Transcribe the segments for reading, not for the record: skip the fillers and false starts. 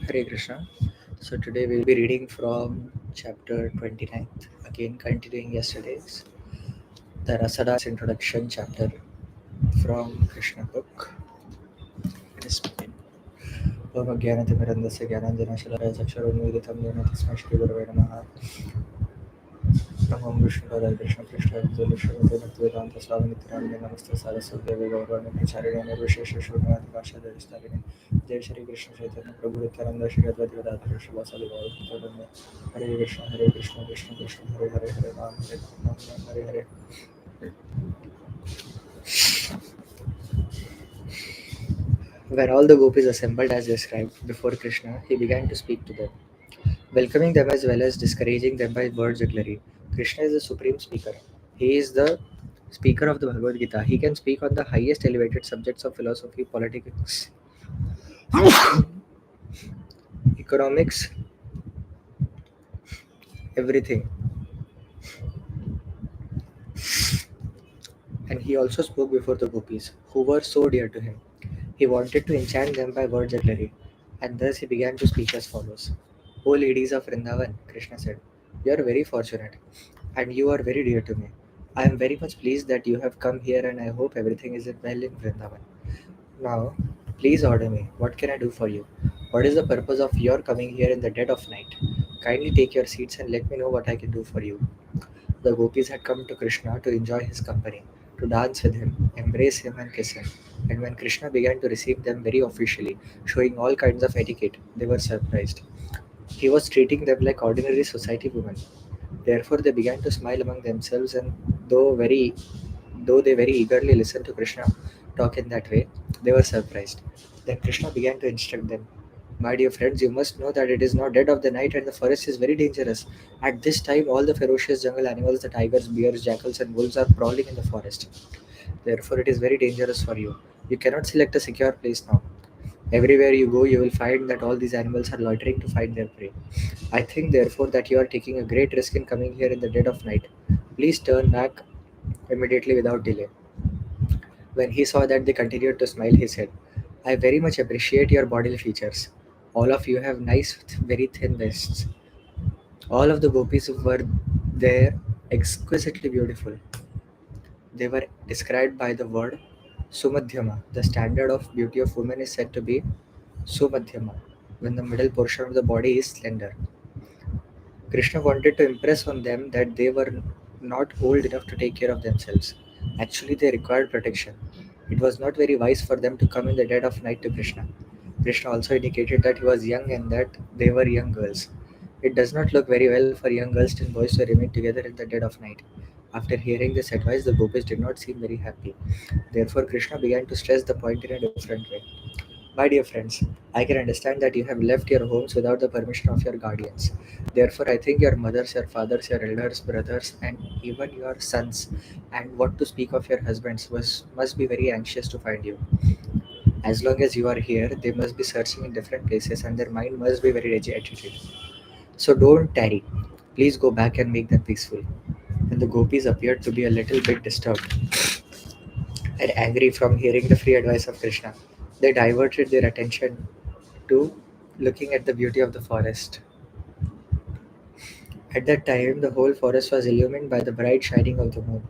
Hare Krishna. So today we'll be reading from chapter 29th, again continuing yesterday's, the Rasa introduction chapter from Krishna book. Just begin. ओम अज्ञानतिमिरन्दस्य ज्ञानाञ्जनशलाकया चक्षुरुन्मीलितं येन तस्मै श्रीगुरवे नमः। नमो विष्णुपदाय कृष्णपृष्ठाय भक्तिवेदान्तस्वामिनित्यानन्दे नमस्ते सारस्वते गौरवाणि प्रचारिणे निर्विशेषशून्यवादिभाषादिस्तारिणे जय श्री कृष्ण चैतन्य प्रभु नित्यानंद श्री अद्वैत गदाधर श्रीवासादि गौरभक्तवृंद। हरे Krishna Krishna Krishna Hare Hare Hare Ram Hare Hare. When all the gopis assembled as described before Krishna, he began to speak to them, welcoming them as well as discouraging them by word jugglery. Krishna is the supreme speaker. He is the speaker of the Bhagavad Gita. He can speak on the highest elevated subjects of philosophy, politics, economics, everything. And he also spoke before the gopis, who were so dear to him. He wanted to enchant them by word jugglery, and thus he began to speak as follows. O ladies of Vrindavan, Krishna said, you are very fortunate, and you are very dear to me. I am very much pleased that you have come here, and I hope everything is well in Vrindavan. Now, please order me. What can I do for you? What is the purpose of your coming here in the dead of night? Kindly take your seats and let me know what I can do for you. The gopis had come to Krishna to enjoy his company, to dance with him, embrace him, and kiss him. And when Krishna began to receive them very officially, showing all kinds of etiquette, they were surprised. He was treating them like ordinary society women. Therefore, they began to smile among themselves, and though they very eagerly listened to Krishna talk in that way, they were surprised. Then Krishna began to instruct them. My dear friends, you must know that it is now dead of the night and the forest is very dangerous. At this time, all the ferocious jungle animals, the tigers, bears, jackals, and wolves are prowling in the forest. Therefore, it is very dangerous for you. You cannot select a secure place now. Everywhere you go, you will find that all these animals are loitering to find their prey. I think, therefore, that you are taking a great risk in coming here in the dead of night. Please turn back immediately without delay. When he saw that they continued to smile, he said, I very much appreciate your bodily features. All of you have nice, very thin waists. All of the gopis who were there exquisitely beautiful. They were described by the word Sumadhyama. The standard of beauty of women is said to be Sumadhyama, when the middle portion of the body is slender. Krishna wanted to impress on them that they were not old enough to take care of themselves. Actually, they required protection. It was not very wise for them to come in the dead of night to Krishna. Krishna also indicated that he was young and that they were young girls. It does not look very well for young girls and boys to remain together in the dead of night. After hearing this advice, the gopis did not seem very happy. Therefore, Krishna began to stress the point in a different way. My dear friends, I can understand that you have left your homes without the permission of your guardians. Therefore, I think your mothers, your fathers, your elders, brothers, and even your sons, and what to speak of your husbands, must be very anxious to find you. As long as you are here, they must be searching in different places and their mind must be very agitated. So don't tarry. Please go back and make them peaceful. And the gopis appeared to be a little bit disturbed and angry from hearing the free advice of Krishna. They diverted their attention to looking at the beauty of the forest. At that time, the whole forest was illumined by the bright shining of the moon,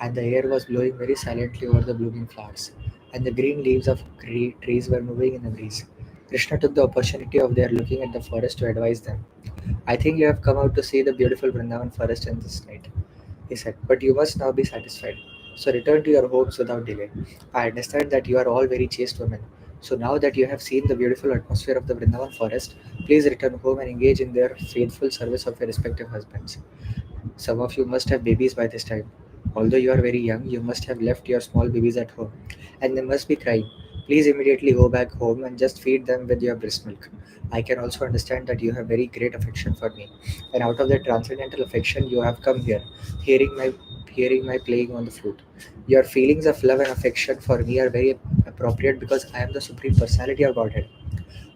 and the air was blowing very silently over the blooming flowers, and the green leaves of trees were moving in the breeze. Krishna took the opportunity of their looking at the forest to advise them. I think you have come out to see the beautiful Vrindavan forest in this night, he said, but you must now be satisfied. So return to your homes without delay. I understand that you are all very chaste women. So now that you have seen the beautiful atmosphere of the Vrindavan forest, please return home and engage in their faithful service of your respective husbands. Some of you must have babies by this time. Although you are very young, you must have left your small babies at home, and they must be crying. Please immediately go back home and just feed them with your breast milk. I can also understand that you have very great affection for me, and out of that transcendental affection, you have come here, hearing my hearing my playing on the flute. Your feelings of love and affection for me are very appropriate because I am the supreme personality of Godhead.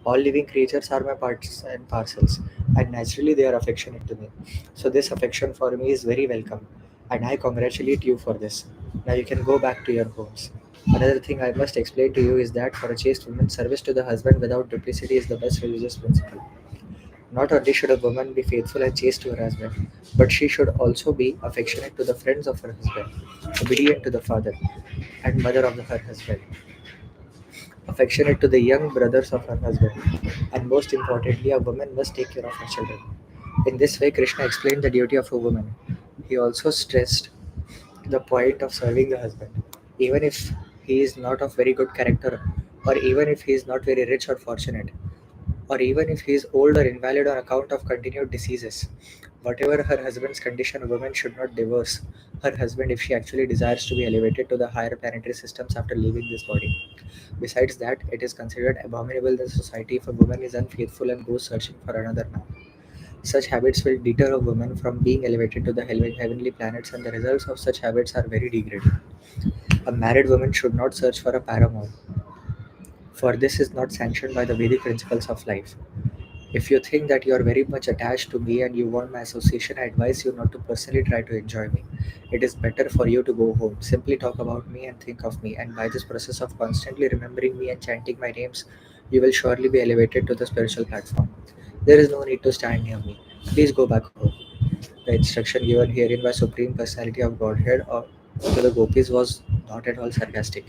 All living creatures are my parts and parcels, and naturally they are affectionate to me. So this affection for me is very welcome, and I congratulate you for this. Now you can go back to your homes. Another thing I must explain to you is that for a chaste woman, service to the husband without duplicity is the best religious principle. Not only should a woman be faithful and chaste to her husband, but she should also be affectionate to the friends of her husband, obedient to the father and mother of her husband, affectionate to the young brothers of her husband, and most importantly, a woman must take care of her children. In this way, Krishna explained the duty of a woman. He also stressed the point of serving the husband, even if he is not of very good character, or even if he is not very rich or fortunate, or even if he is old or invalid on account of continued diseases. Whatever her husband's condition, a woman should not divorce her husband if she actually desires to be elevated to the higher planetary systems after leaving this body. Besides that, it is considered abominable in the society if a woman is unfaithful and goes searching for another man. Such habits will deter a woman from being elevated to the heavenly planets, and the results of such habits are very degrading. A married woman should not search for a paramour, for this is not sanctioned by the Vedic principles of life. If you think that you are very much attached to me and you want my association, I advise you not to personally try to enjoy me. It is better for you to go home. Simply talk about me and think of me, and by this process of constantly remembering me and chanting my names, you will surely be elevated to the spiritual platform. There is no need to stand near me. Please go back home. The instruction given herein by Supreme Personality of Godhead or to the gopis was not at all sarcastic.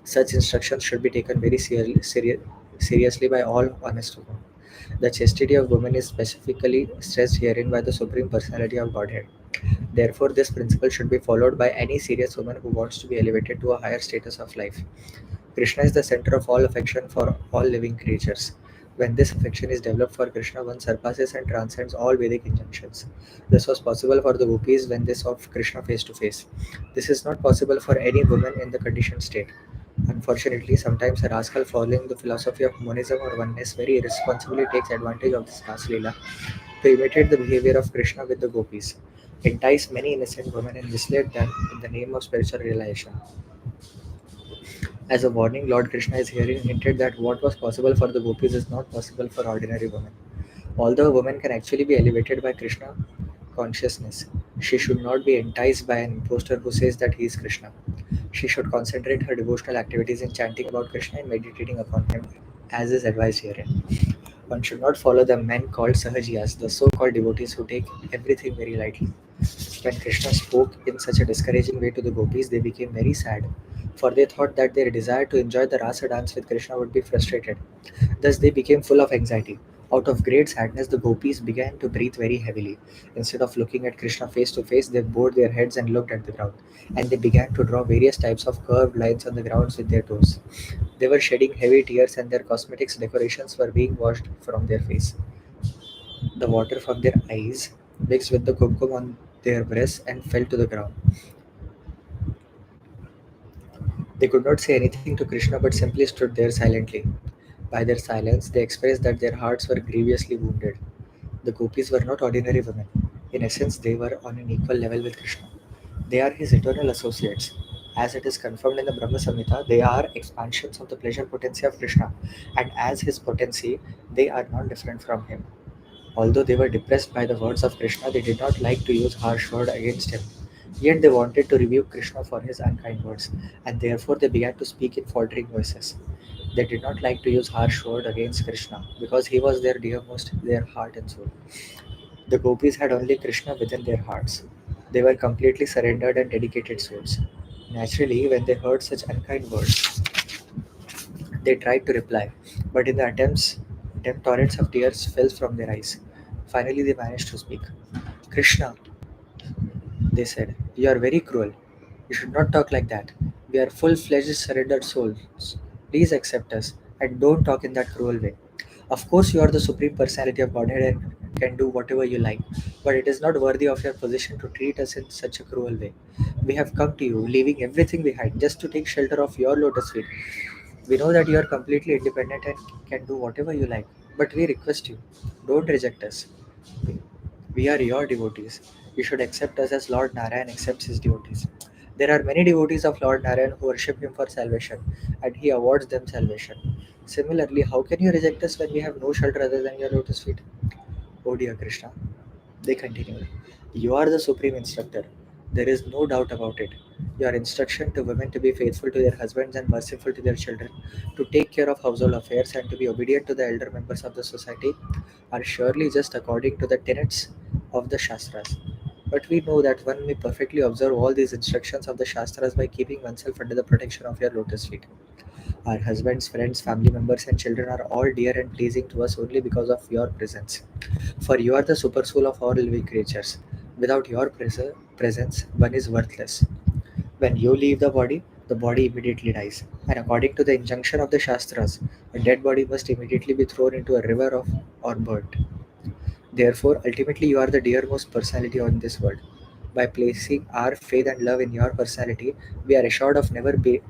Such instructions should be taken very seriously by all honest women. The chastity of women is specifically stressed herein by the Supreme Personality of Godhead. Therefore, this principle should be followed by any serious woman who wants to be elevated to a higher status of life. Krishna is the center of all affection for all living creatures. When this affection is developed for Krishna, one surpasses and transcends all Vedic injunctions. This was possible for the gopis when they saw Krishna face to face. This is not possible for any woman in the conditioned state. Unfortunately, sometimes a rascal following the philosophy of monism or oneness very irresponsibly takes advantage of this Ras Leela to imitate the behavior of Krishna with the gopis, entice many innocent women and mislead them in the name of spiritual realization. As a warning, Lord Krishna is herein hinted that what was possible for the gopis is not possible for ordinary women. Although a woman can actually be elevated by Krishna consciousness, she should not be enticed by an impostor who says that he is Krishna. She should concentrate her devotional activities in chanting about Krishna and meditating upon him, as is advised herein. One should not follow the men called Sahajiyas, the so called devotees who take everything very lightly. When Krishna spoke in such a discouraging way to the gopis, they became very sad, for they thought that their desire to enjoy the Rasa dance with Krishna would be frustrated. Thus, they became full of anxiety. Out of great sadness, the gopis began to breathe very heavily. Instead of looking at Krishna face to face, they bowed their heads and looked at the ground. And they began to draw various types of curved lines on the ground with their toes. They were shedding heavy tears, and their cosmetics decorations were being washed from their face. The water from their eyes mixed with the kumkum on their breasts and fell to the ground. They could not say anything to Krishna but simply stood there silently. By their silence, they expressed that their hearts were grievously wounded. The gopis were not ordinary women. In essence, they were on an equal level with Krishna. They are his eternal associates. As it is confirmed in the Brahma Samhita, they are expansions of the pleasure potency of Krishna, and as his potency, they are not different from him. Although they were depressed by the words of Krishna, they did not like to use harsh words against him. Yet they wanted to rebuke Krishna for his unkind words, and therefore they began to speak in faltering voices. They did not like to use harsh words against Krishna because he was their dearmost, their heart and soul. The gopis had only Krishna within their hearts. They were completely surrendered and dedicated souls. Naturally, when they heard such unkind words, they tried to reply, but in the attempt torrents of tears fell from their eyes. Finally, they managed to speak. Krishna, they said, you are very cruel. You should not talk like that. We are full fledged, surrendered souls. Please accept us and don't talk in that cruel way. Of course, you are the Supreme Personality of Godhead and can do whatever you like, but it is not worthy of your position to treat us in such a cruel way. We have come to you, leaving everything behind, just to take shelter of your lotus feet. We know that you are completely independent and can do whatever you like, but we request you, don't reject us. We are your devotees. You should accept us as Lord Narayan accepts his devotees. There are many devotees of Lord Narayan who worship him for salvation, and he awards them salvation. Similarly, how can you reject us when we have no shelter other than your lotus feet? Oh dear Krishna, they continued. You are the supreme instructor. There is no doubt about it. Your instruction to women to be faithful to their husbands and merciful to their children, to take care of household affairs, and to be obedient to the elder members of the society are surely just according to the tenets of the Shastras. But we know that one may perfectly observe all these instructions of the Shastras by keeping oneself under the protection of your lotus feet. Our husbands, friends, family members, and children are all dear and pleasing to us only because of your presence. For you are the super soul of all living creatures. Without your presence, one is worthless. When you leave the body immediately dies. And according to the injunction of the Shastras, a dead body must immediately be thrown into a river of or burnt. Therefore, ultimately, you are the dearmost personality on this world. By placing our faith and love in your personality, we are assured of never be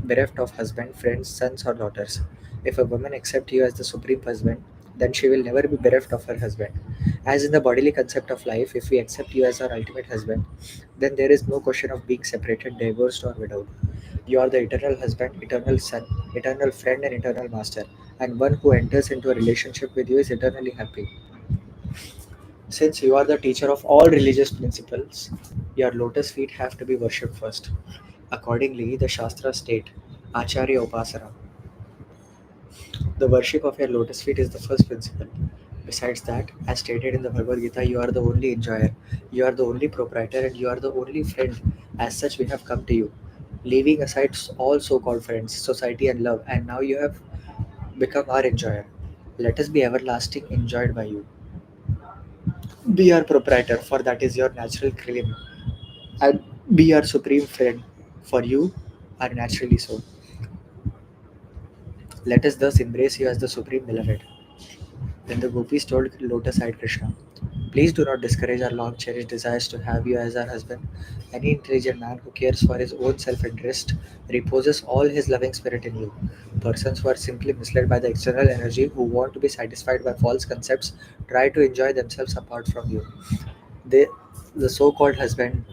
bereft of husband, friends, sons, or daughters. If a woman accepts you as the supreme husband, then she will never be bereft of her husband. As in the bodily concept of life, if we accept you as our ultimate husband, then there is no question of being separated, divorced, or widowed. You are the eternal husband, eternal son, eternal friend, and eternal master, and one who enters into a relationship with you is eternally happy. Since you are the teacher of all religious principles, your lotus feet have to be worshipped first. Accordingly, the Shastras state, Acharya Upasana. The worship of your lotus feet is the first principle. Besides that, as stated in the Bhagavad Gita, you are the only enjoyer, you are the only proprietor, and you are the only friend. As such, we have come to you, leaving aside all so called friends, society, and love, and now you have become our enjoyer. Let us be everlasting enjoyed by you. Be our proprietor, for that is your natural claim, and be our supreme friend, for you are naturally so. Let us thus embrace you as the supreme beloved. Then the gopis told lotus-eyed Krishna, please do not discourage our long cherished desires to have you as our husband. Any intelligent man who cares for his own self interest reposes all his loving spirit in you. Persons who are simply misled by the external energy, who want to be satisfied by false concepts, try to enjoy themselves apart from you. They, the so called husband,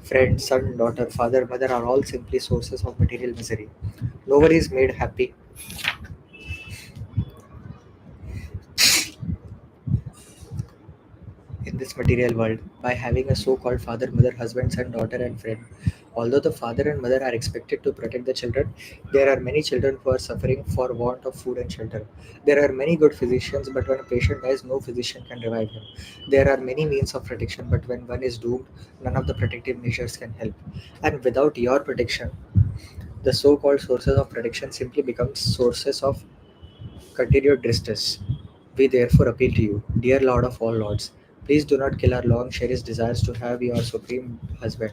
friend, son, daughter, father, mother are all simply sources of material misery. Nobody is made happy in this material world by having a so-called father, mother, husband, son, daughter, and friend. Although the father and mother are expected to protect the children, there are many children who are suffering for want of food and shelter. There are many good physicians, but when a patient dies, no physician can revive him. There are many means of protection, but when one is doomed, none of the protective measures can help. And without your protection, the so-called sources of protection simply become sources of continued distress. We therefore appeal to you, dear Lord of all lords, please do not kill our long cherished desires to have your supreme husband.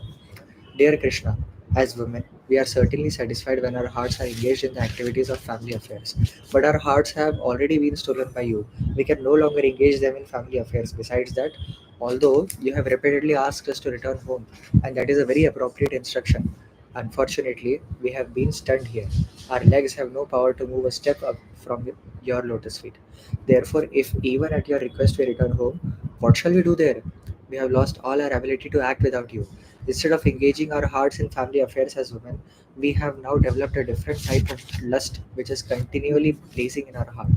Dear Krishna, as women, we are certainly satisfied when our hearts are engaged in the activities of family affairs. But our hearts have already been stolen by you. We can no longer engage them in family affairs. Besides that, although you have repeatedly asked us to return home, and that is a very appropriate instruction, unfortunately, we have been stunned here. Our legs have no power to move a step up from your lotus feet. Therefore, if even at your request we return home, what shall we do there? We have lost all our ability to act without you. Instead of engaging our hearts in family affairs as women, we have now developed a different type of lust which is continually blazing in our heart.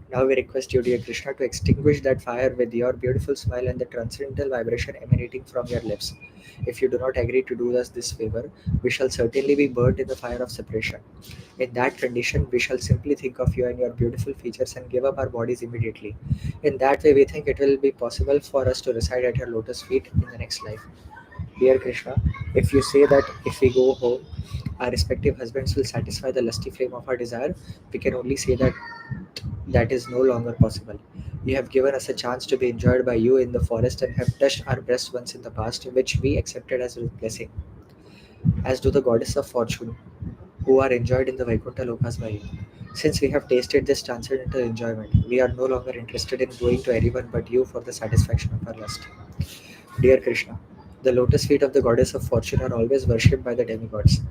Now we request you, dear Krishna, to extinguish that fire with your beautiful smile and the transcendental vibration emanating from your lips. If you do not agree to do us this favor, we shall certainly be burnt in the fire of separation. In that condition, we shall simply think of you and your beautiful features and give up our bodies immediately. In that way, we think it will be possible for us to reside at your lotus feet in the next life. Dear Krishna, if you say that if we go home, our respective husbands will satisfy the lusty flame of our desire, we can only say that that is no longer possible. You have given us a chance to be enjoyed by you in the forest and have touched our breasts once in the past, which we accepted as a blessing, as do the goddess of fortune, who are enjoyed in the Vaikuntha Lokas by you. Since we have tasted this transcendental enjoyment, we are no longer interested in going to anyone but you for the satisfaction of our lust. Dear Krishna, the lotus feet of the goddess of fortune are always worshipped by the demigods.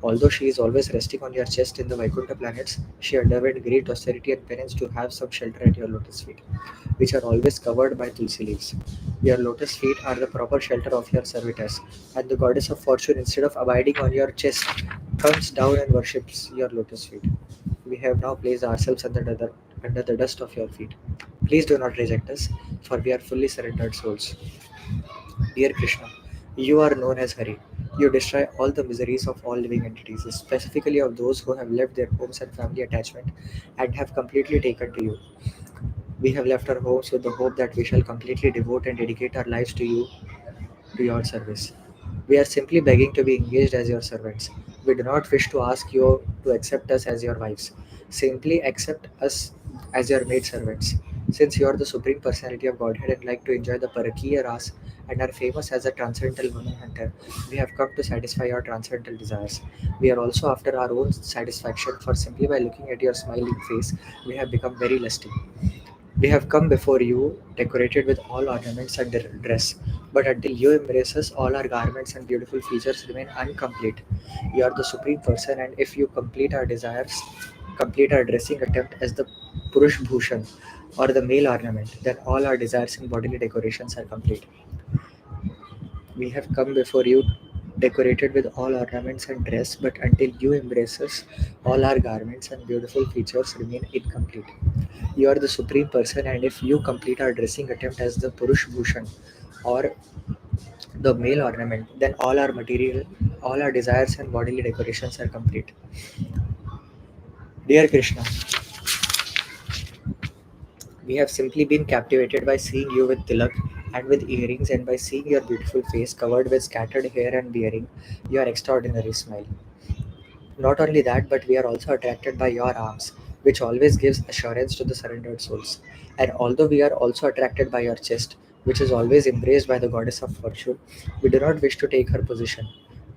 Although she is always resting on your chest in the Vaikuntha planets, she underwent great austerity and penance to have some shelter at your lotus feet, which are always covered by tulsi leaves. Your lotus feet are the proper shelter of your servitors, and the goddess of fortune, instead of abiding on your chest, comes down and worships your lotus feet. We have now placed ourselves under the dust of your feet. Please do not reject us, for we are fully surrendered souls. Dear Krishna, you are known as Hari. You destroy all the miseries of all living entities, specifically of those who have left their homes and family attachment and have completely taken to you. We have left our homes with the hope that we shall completely devote and dedicate our lives to your service. We are simply begging to be engaged as your servants. We do not wish to ask you to accept us as your wives. Simply accept us as your maid servants. Since you are the supreme personality of Godhead and like to enjoy the Parakiya Ras and are famous as a transcendental woman hunter, we have come to satisfy your transcendental desires. We are also after our own satisfaction, for simply by looking at your smiling face, we have become very lusty. We have come before you, decorated with all ornaments and dress, but until you embrace us, all our garments and beautiful features remain incomplete. You are the supreme person, and if you complete our desires, complete our dressing attempt as the Purush Bhushan or the male ornament, then all our desires and bodily decorations are complete. We have come before you, decorated with all ornaments and dress, but until you embrace us, all our garments and beautiful features remain incomplete. You are the supreme person, and if you complete our dressing attempt as the Purush Bhushan or the male ornament, then all our desires and bodily decorations are complete. Dear Krishna, we have simply been captivated by seeing you with tilak and with earrings, and by seeing your beautiful face covered with scattered hair and bearing your extraordinary smile. Not only that, but we are also attracted by your arms, which always gives assurance to the surrendered souls. And although we are also attracted by your chest, which is always embraced by the goddess of fortune, we do not wish to take her position.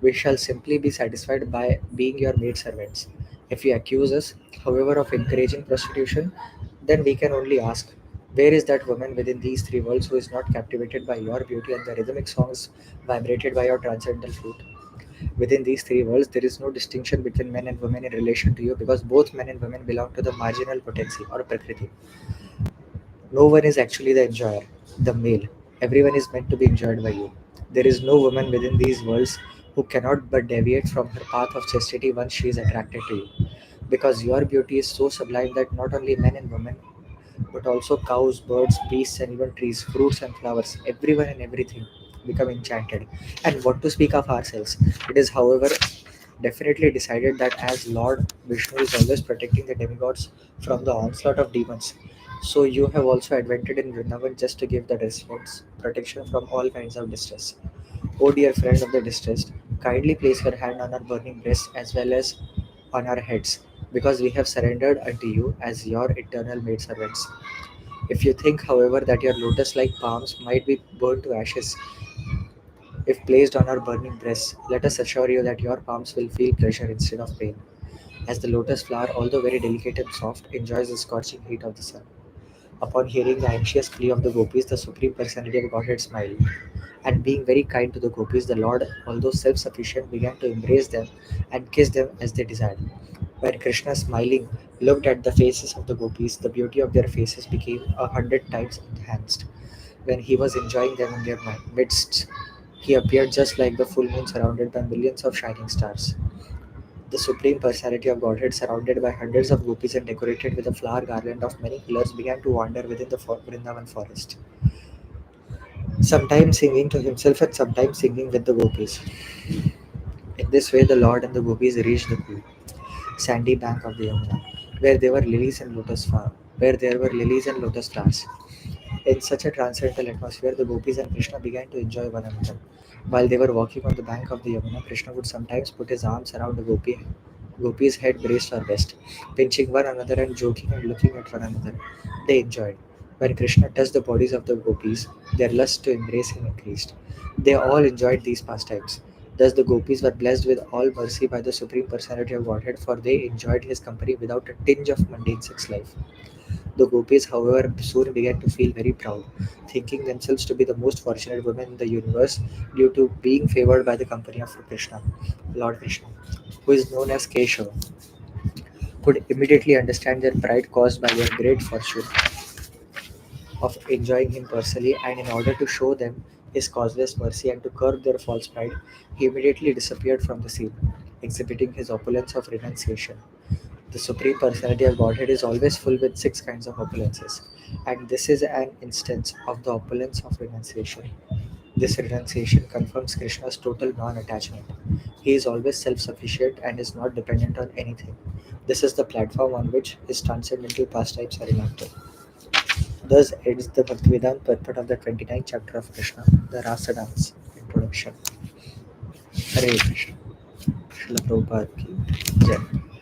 We shall simply be satisfied by being your maid servants. If you accuse us, however, of encouraging prostitution, then we can only ask, where is that woman within these three worlds who is not captivated by your beauty and the rhythmic songs vibrated by your transcendental flute? Within these three worlds, there is no distinction between men and women in relation to you, because both men and women belong to the marginal potency or prakriti. No one is actually the enjoyer, the male. Everyone is meant to be enjoyed by you. There is no woman within these worlds who cannot but deviate from her path of chastity once she is attracted to you. Because your beauty is so sublime that not only men and women, but also cows, birds, beasts, and even trees, fruits, and flowers, everyone and everything become enchanted. And what to speak of ourselves? It is, however, definitely decided that as Lord Vishnu is always protecting the demigods from the onslaught of demons, so you have also advented in Vrindavan just to give the despots protection from all kinds of distress. O dear friend of the distressed, kindly place your hand on our burning breasts as well as on our heads, because we have surrendered unto you as your eternal maidservants. If you think, however, that your lotus like palms might be burned to ashes if placed on our burning breasts, let us assure you that your palms will feel pleasure instead of pain, as the lotus flower, although very delicate and soft, enjoys the scorching heat of the sun. Upon hearing the anxious plea of the gopis, the Supreme Personality of Godhead smiled, and being very kind to the gopis, the Lord, although self sufficient, began to embrace them and kiss them as they desired. When Krishna, smiling, looked at the faces of the gopis, the beauty of their faces became 100 times enhanced. When he was enjoying them in their midst, he appeared just like the full moon surrounded by millions of shining stars. The Supreme Personality of Godhead, surrounded by hundreds of gopis and decorated with a flower garland of many colors, began to wander within the Vrindavan forest, sometimes singing to himself and sometimes singing with the gopis. In this way, the Lord and the gopis reached the cool, sandy bank of the Yamuna, where there were lilies and where there were lilies and lotus flowers. In such a transcendental atmosphere, the gopis and Krishna began to enjoy one another. While they were walking on the bank of the Yamuna, Krishna would sometimes put his arms around a gopi's head, braced or best, pinching one another and joking and looking at one another. They enjoyed. When Krishna touched the bodies of the gopis, their lust to embrace him increased. They all enjoyed these pastimes. Thus, the gopis were blessed with all mercy by the Supreme Personality of Godhead, for they enjoyed his company without a tinge of mundane sex life. The gopis, however, soon began to feel very proud, thinking themselves to be the most fortunate women in the universe due to being favored by the company of Krishna, Lord Krishna, who is known as Keshav, could immediately understand their pride caused by their great fortune of enjoying him personally, and in order to show them his causeless mercy and to curb their false pride, he immediately disappeared from the scene, exhibiting his opulence of renunciation. The Supreme Personality of Godhead is always full with six kinds of opulences, and this is an instance of the opulence of renunciation. This renunciation confirms Krishna's total non attachment. He is always self sufficient and is not dependent on anything. This is the platform on which his transcendental pastimes are enacted. Thus ends the Bhaktivedanta purport of the 29th chapter of Krishna, the Rasa dance. Introduction. Hare Krishna. Srila Prabhupada ki Jai.